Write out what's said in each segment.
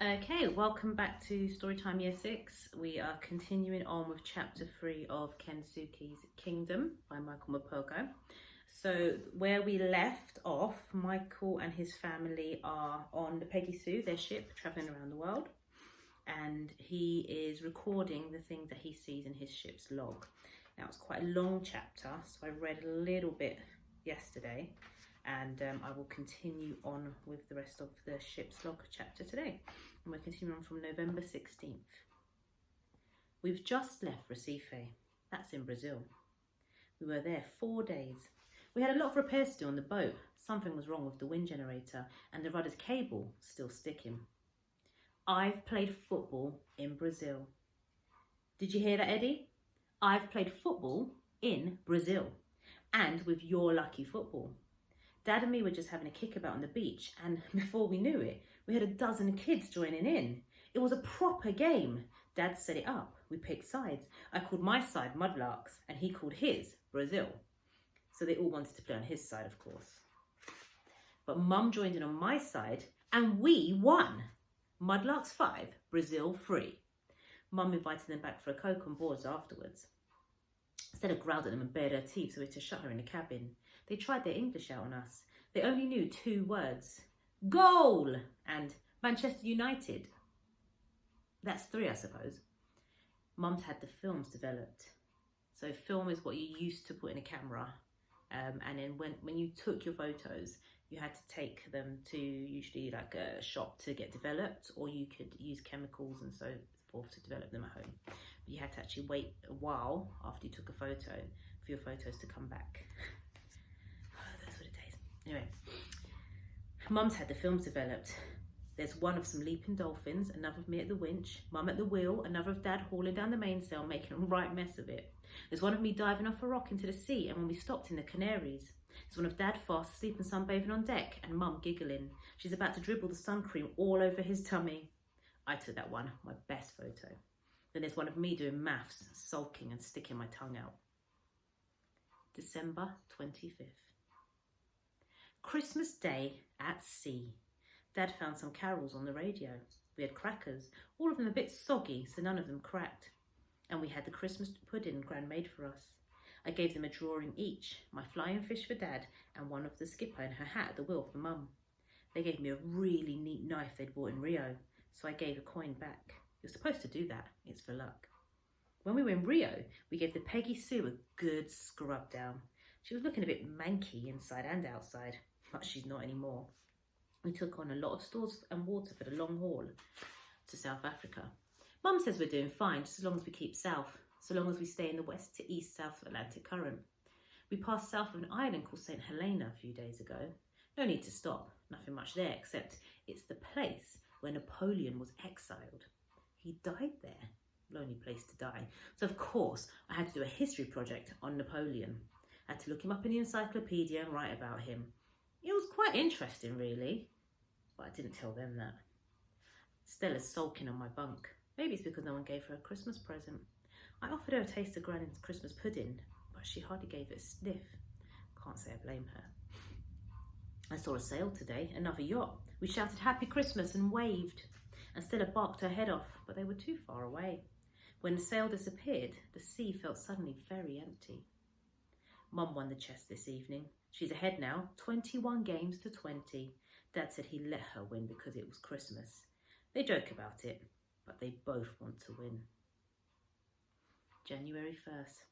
Okay, welcome back to Storytime Year 6. We are continuing on with chapter 3 of Kensuke's Kingdom by Michael Mapogo. So where we left off, Michael and his family are on the Peggy Sue, their ship, traveling around the world. And he is recording the things that he sees in his ship's log. Now it's quite a long chapter, so I read a little bit yesterday. And I will continue on with the rest of the ship's log chapter today. And we're continuing on from November 16th. We've just left Recife. That's in Brazil. We were there 4 days. We had a lot of repairs to do on the boat. Something was wrong with the wind generator and the rudder's cable still sticking. I've played football in Brazil. Did you hear that, Eddie? I've played football in Brazil and with your lucky football. Dad and me were just having a kickabout on the beach, and before we knew it, we had a dozen kids joining in. It was a proper game. Dad set it up. We picked sides. I called my side Mudlarks, and he called his Brazil. So they all wanted to play on his side, of course. But Mum joined in on my side, and we won. Mudlarks 5, Brazil 3. Mum invited them back for a Coke on boards afterwards. Instead of growled at them and bared her teeth, so we had to shut her in the cabin. They tried their English out on us. They only knew 2 words. Goal! And Manchester United. That's 3, I suppose. Mum's had the films developed. So film is what you used to put in a camera. And then when you took your photos, you had to take them to usually like a shop to get developed, or you could use chemicals and so forth to develop them at home. But you had to actually wait a while after you took a photo for your photos to come back. Anyway, Mum's had the films developed. There's one of some leaping dolphins, another of me at the winch, Mum at the wheel, another of Dad hauling down the mainsail, making a right mess of it. There's one of me diving off a rock into the sea, and when we stopped in the Canaries. There's one of Dad fast asleep and sunbathing on deck, and Mum giggling. She's about to dribble the sun cream all over his tummy. I took that one, my best photo. Then there's one of me doing maths, sulking and sticking my tongue out. December 25th. Christmas Day at sea. Dad found some carols on the radio. We had crackers, all of them a bit soggy, so none of them cracked. And we had the Christmas pudding Gran made for us. I gave them a drawing each, my flying fish for Dad and one of the skipper in her hat at the wheel for Mum. They gave me a really neat knife they'd bought in Rio, so I gave a coin back. You're supposed to do that, it's for luck. When we were in Rio, we gave the Peggy Sue a good scrub down. She was looking a bit manky inside and outside, but she's not anymore. We took on a lot of stores and water for the long haul to South Africa. Mum says we're doing fine, just as long as we keep south, so long as we stay in the west to east South Atlantic current. We passed south of an island called St. Helena a few days ago. No need to stop, nothing much there, except it's the place where Napoleon was exiled. He died there, lonely place to die. So of course, I had to do a history project on Napoleon. I had to look him up in the encyclopedia and write about him. It was quite interesting, really, but I didn't tell them that. Stella's sulking on my bunk. Maybe it's because no one gave her a Christmas present. I offered her a taste of Granny's Christmas pudding, but she hardly gave it a sniff. Can't say I blame her. I saw a sail today, another yacht. We shouted Happy Christmas and waved. And Stella barked her head off, but they were too far away. When the sail disappeared, the sea felt suddenly very empty. Mum won the chess this evening. She's ahead now, 21 games to 20. Dad said he let her win because it was Christmas. They joke about it, but they both want to win. January 1st.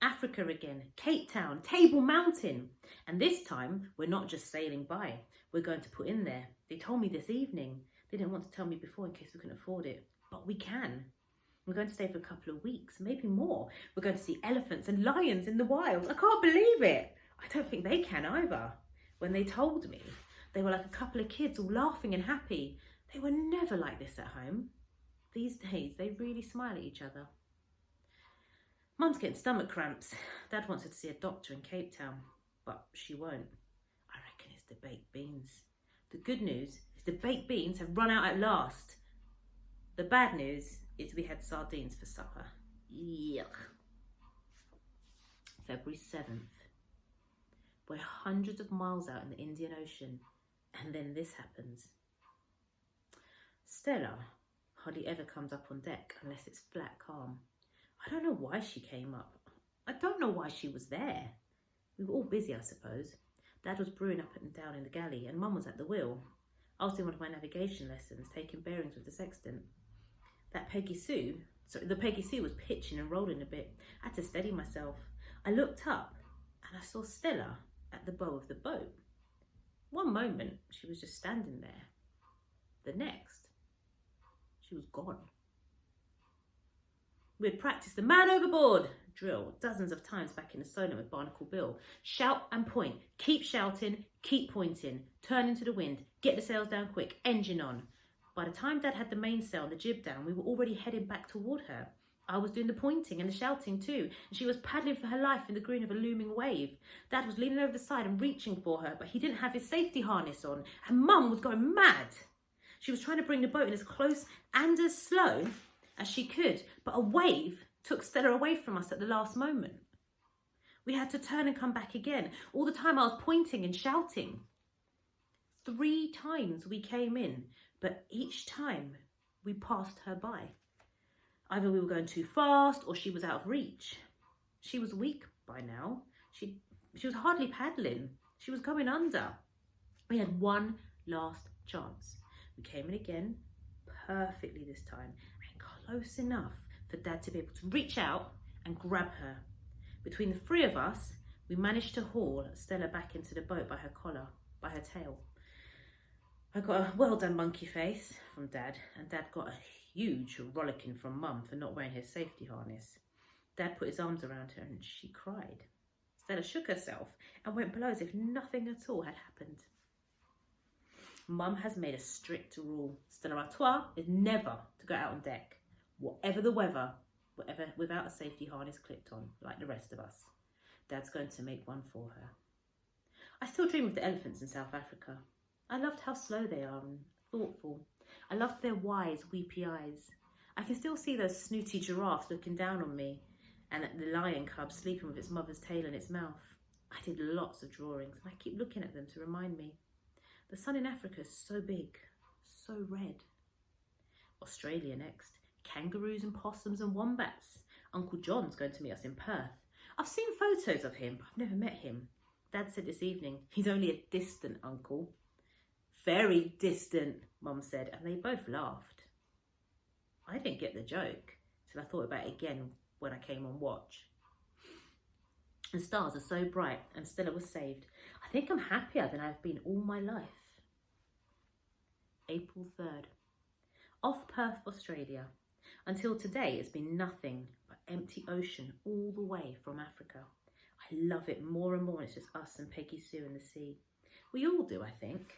Africa again, Cape Town, Table Mountain. And this time, we're not just sailing by. We're going to put in there. They told me this evening. They didn't want to tell me before in case we couldn't afford it. But we can. We're going to stay for a couple of weeks, maybe more. We're going to see elephants and lions in the wild. I can't believe it. I don't think they can either. When they told me, they were like a couple of kids all laughing and happy. They were never like this at home. These days, they really smile at each other. Mum's getting stomach cramps. Dad wants her to see a doctor in Cape Town, but she won't. I reckon it's the baked beans. The good news is the baked beans have run out at last. The bad news is we had sardines for supper. Yuck. February 7th. We're hundreds of miles out in the Indian Ocean, and then this happens. Stella hardly ever comes up on deck unless it's flat calm. I don't know why she came up. I don't know why she was there. We were all busy, I suppose. Dad was brewing up and down in the galley and Mum was at the wheel. I was doing one of my navigation lessons, taking bearings with the sextant. The Peggy Sue was pitching and rolling a bit. I had to steady myself. I looked up and I saw Stella at the bow of the boat. One moment, she was just standing there. The next, she was gone. We had practiced the man overboard drill dozens of times back in the Solent with Barnacle Bill. Shout and point, keep shouting, keep pointing, turn into the wind, get the sails down quick, engine on. By the time Dad had the mainsail and the jib down, we were already heading back toward her. I was doing the pointing and the shouting too, and she was paddling for her life in the green of a looming wave. Dad was leaning over the side and reaching for her, but he didn't have his safety harness on, and Mum was going mad. She was trying to bring the boat in as close and as slow as she could, but a wave took Stella away from us at the last moment. We had to turn and come back again. All the time I was pointing and shouting. 3 times we came in, but each time we passed her by. Either we were going too fast or she was out of reach. She was weak by now. She was hardly paddling. She was going under. We had one last chance. We came in again, perfectly this time, and close enough for Dad to be able to reach out and grab her. Between the 3 of us, we managed to haul Stella back into the boat by her collar, by her tail. I got a well done monkey face from Dad, and Dad got a huge rollicking from Mum for not wearing his safety harness. Dad put his arms around her and she cried. Stella shook herself and went below as if nothing at all had happened. Mum has made a strict rule. Stella Artois is never to go out on deck, whatever the weather, without a safety harness clipped on, like the rest of us. Dad's going to make one for her. I still dream of the elephants in South Africa. I loved how slow they are and thoughtful. I loved their wise, weepy eyes. I can still see those snooty giraffes looking down on me, and the lion cub sleeping with its mother's tail in its mouth. I did lots of drawings, and I keep looking at them to remind me. The sun in Africa is so big, so red. Australia next. Kangaroos and possums and wombats. Uncle John's going to meet us in Perth. I've seen photos of him, but I've never met him. Dad said this evening, he's only a distant uncle. Very distant, Mum said, and they both laughed. I didn't get the joke till I thought about it again when I came on watch. The stars are so bright and Stella was saved. I think I'm happier than I've been all my life. April 3rd. Off Perth, Australia. Until today, it's been nothing but empty ocean all the way from Africa. I love it more and more when it's just us and Peggy Sue in the sea. We all do, I think.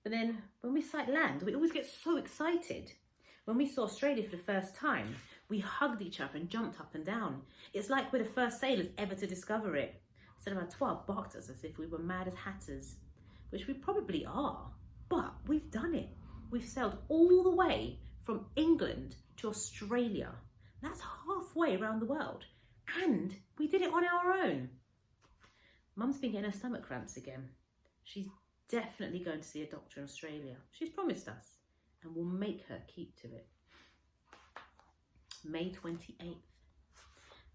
But then when we sight land, we always get so excited. When we saw Australia for the first time, we hugged each other and jumped up and down. It's like we're the first sailors ever to discover it. Stella Artois barked at us as if we were mad as hatters, which we probably are, but we've done it. We've sailed all the way from England to Australia. That's halfway around the world. And we did it on our own. Mum's been getting her stomach cramps again. She's definitely going to see a doctor in Australia. She's promised us, and we'll make her keep to it. May 28th.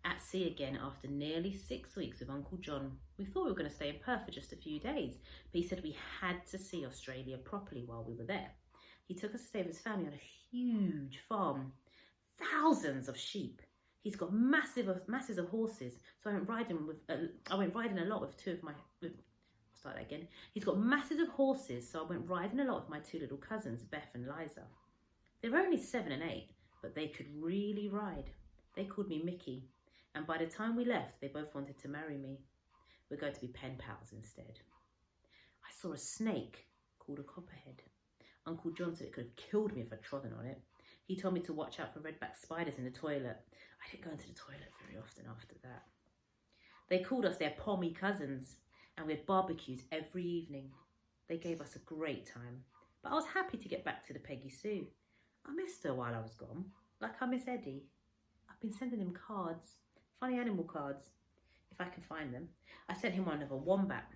At sea again after nearly 6 weeks with Uncle John. We thought we were going to stay in Perth for just a few days, but he said we had to see Australia properly while we were there. He took us to stay with his family on a huge farm, thousands of sheep. He's got masses of horses, so I went riding a lot with He's got masses of horses, so I went riding a lot with my 2 little cousins, Beth and Liza. They were only 7 and 8, but they could really ride. They called me Mickey, and by the time we left, they both wanted to marry me. We're going to be pen pals instead. I saw a snake called a copperhead. Uncle John said it could have killed me if I'd trodden on it. He told me to watch out for redback spiders in the toilet. I didn't go into the toilet very often after that. They called us their pommy cousins, and we had barbecues every evening. They gave us a great time, but I was happy to get back to the Peggy Sue. I missed her while I was gone, like I miss Eddie. I've been sending him cards, funny animal cards, if I can find them. I sent him one of a wombat.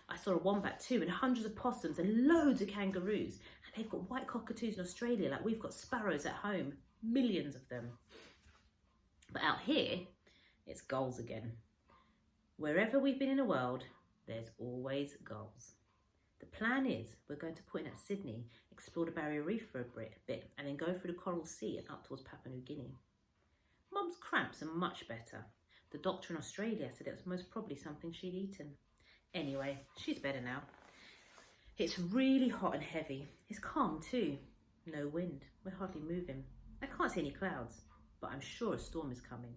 I saw a wombat too, and hundreds of possums and loads of kangaroos. And they've got white cockatoos in Australia like we've got sparrows at home. Millions of them. But out here, it's gulls again. Wherever we've been in the world, there's always gulls. The plan is we're going to put in at Sydney, explore the Barrier Reef for a bit, and then go through the Coral Sea and up towards Papua New Guinea. Mum's cramps are much better. The doctor in Australia said it was most probably something she'd eaten. Anyway, she's better now. It's really hot and heavy. It's calm too. No wind. We're hardly moving. I can't see any clouds, but I'm sure a storm is coming.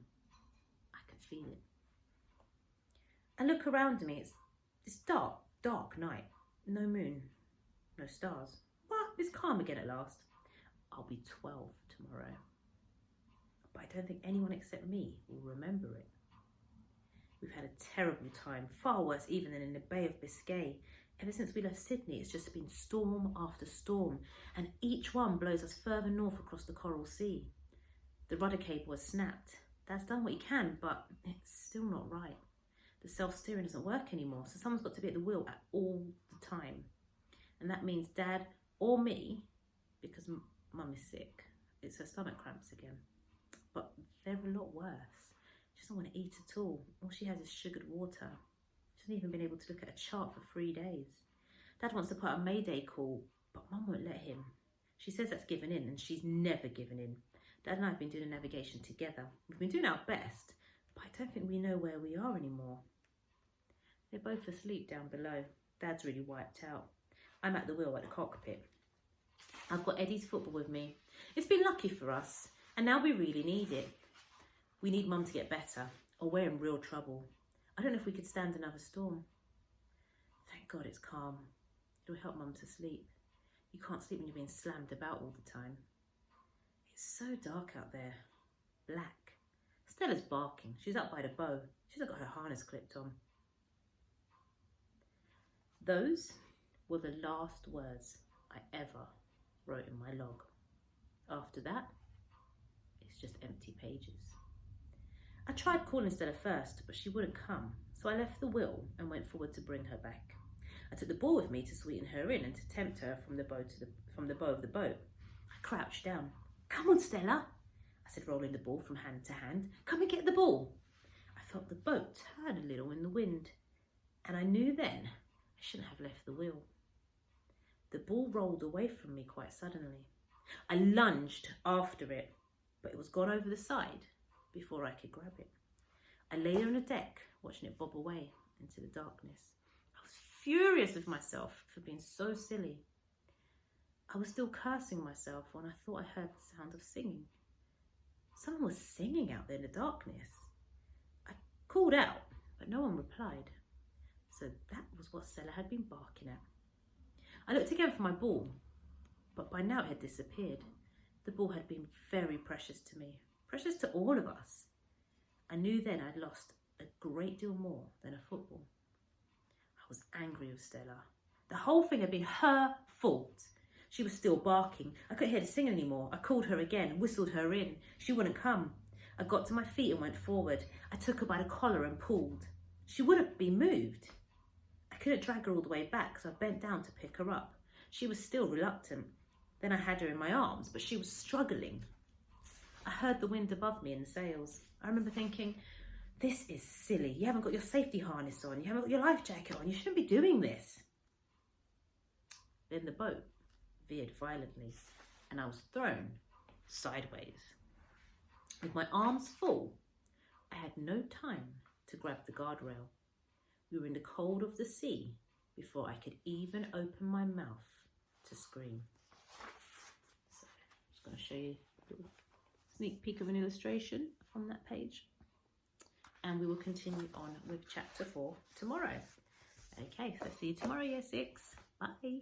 I can feel it. I look around me. It's dark, dark night. No moon, no stars. But it's calm again at last. I'll be 12 tomorrow. But I don't think anyone except me will remember it. We've had a terrible time, far worse even than in the Bay of Biscay. Ever since we left Sydney, it's just been storm after storm, and each one blows us further north across the Coral Sea. The rudder cable has snapped. Dad's done what he can, but it's still not right. The self-steering doesn't work anymore, so someone's got to be at the wheel at all the time. And that means Dad or me, because Mum is sick. It's her stomach cramps again. But they're a lot worse. She doesn't want to eat at all. All she has is sugared water. She hasn't even been able to look at a chart for 3 days. Dad wants to put out a Mayday call, but Mum won't let him. She says that's given in, and she's never given in. Dad and I have been doing a navigation together. We've been doing our best, but I don't think we know where we are anymore. They're both asleep down below. Dad's really wiped out. I'm at the wheel at the cockpit. I've got Eddie's football with me. It's been lucky for us, and now we really need it. We need Mum to get better, or we're in real trouble. I don't know if we could stand another storm. Thank God it's calm. It'll help Mum to sleep. You can't sleep when you're being slammed about all the time. It's so dark out there. Black. Stella's barking. She's up by the bow. She's not got her harness clipped on. Those were the last words I ever wrote in my log. After that, it's just empty pages. I tried calling Stella first, but she wouldn't come, so I left the wheel and went forward to bring her back. I took the ball with me to sweeten her in and to tempt her from the bow of the boat. I crouched down. "Come on, Stella," I said, rolling the ball from hand to hand. "Come and get the ball." I felt the boat turn a little in the wind, and I knew then I shouldn't have left the wheel. The ball rolled away from me quite suddenly. I lunged after it, but it was gone over the side before I could grab it. I lay there on the deck, watching it bob away into the darkness. I was furious with myself for being so silly. I was still cursing myself when I thought I heard the sound of singing. Someone was singing out there in the darkness. I called out, but no one replied. So that was what Stella had been barking at. I looked again for my ball, but by now it had disappeared. The ball had been very precious to me, precious to all of us. I knew then I'd lost a great deal more than a football. I was angry with Stella. The whole thing had been her fault. She was still barking. I couldn't hear the singing anymore. I called her again, whistled her in. She wouldn't come. I got to my feet and went forward. I took her by the collar and pulled. She wouldn't be moved. I couldn't drag her all the way back, so I bent down to pick her up. She was still reluctant. Then I had her in my arms, but she was struggling. I heard the wind above me in the sails. I remember thinking, this is silly. You haven't got your safety harness on. You haven't got your life jacket on. You shouldn't be doing this. Then the boat veered violently and I was thrown sideways. With my arms full, I had no time to grab the guardrail. We were in the cold of the sea before I could even open my mouth to scream. So I'm just going to show you a little sneak peek of an illustration on that page. And we will continue on with chapter 4 tomorrow. Okay, so see you tomorrow, Year 6. Bye.